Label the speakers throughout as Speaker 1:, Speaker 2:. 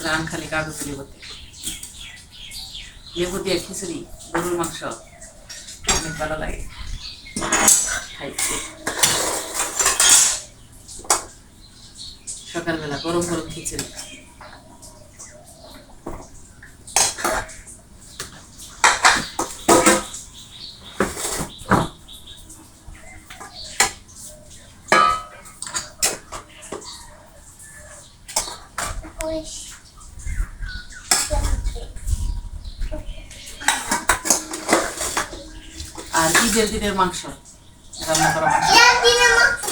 Speaker 1: Run খালি কাগজে লেবুতে লেবু দিয়ে খিচুড়ি গরুর মাংস অনেক ভালো লাগে খাইতে। সকালবেলা গরম গরম খিচুড়ি। আর ঈদের দিনের মাংস রান্না করা মাংস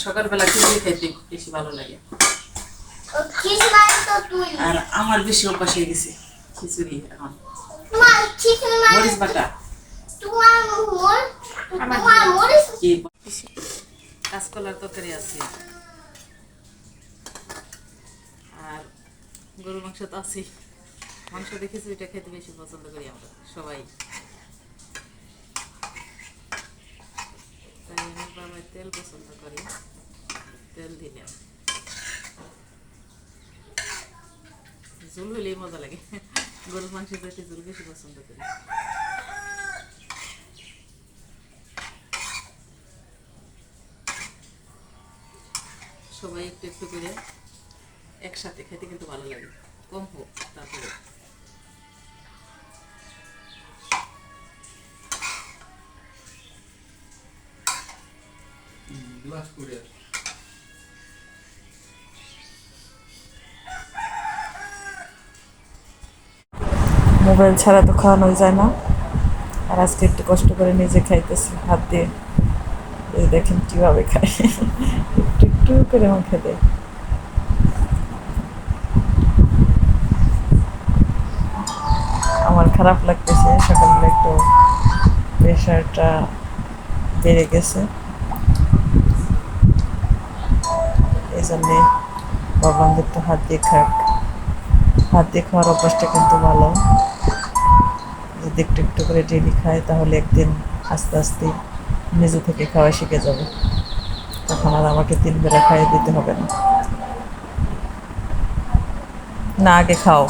Speaker 1: সকালবেলা খিচুড়ি খাইতে বেশি ভালো লাগে। আর আমার বেশি অভ্যাস হয়ে গেছে খিচুড়ি এখন মরিচ বাটা কাঁচকলার তরকারি আছে আর গরুর মাংস তো আছে। মাংস দিয়ে খিচুড়িটা খেতে বেশি পছন্দ করি আমরা সবাই। তাই আমি বাবা তেল পছন্দ করি, তেল দিলাম। ঝোল হলেই মজা লাগে, গরুর মাংসের পেটে ঝোল বেশি পছন্দ করি। সবাই একটু একটু করে একসাথে খেতে কিন্তু ভালো লাগে, কম হোক তারপরে। মোবাইল ছাড়া তো খাওয়ানো যায় না। আর আজকে একটু কষ্ট করে নিজে খাইতেছি হাত দিয়ে। এই দেখেন কিভাবে খাই, একটু একটু করে মুখে দেয়। আমার খারাপ লাগতেছে, সকালবেলা একটু প্রেশারটা বেড়ে গেছে, এই জন্যে ভাবলাম যে একটু হাত দিয়ে খাক। হাত দিয়ে খাওয়ার অভ্যাসটা কিন্তু ভালো, যদি একটু একটু করে ডেলি খায় তাহলে একদিন আস্তে আস্তে নিজে থেকে খাওয়া শিখে যাবে, তখন আর আমাকে 3 বেলা খাইয়ে দিতে হবে না। না আগে খাও,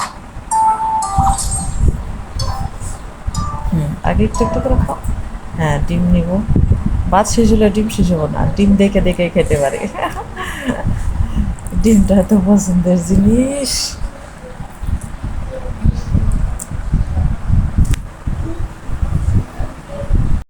Speaker 1: আগে একটু একটু করে খাও। হ্যাঁ ডিম নিব, ভাত শেষ হলে ডিম শেষ হবো না, ডিম দেখে দেখে খেতে পারে। ডিমটা এত পছন্দের জিনিস।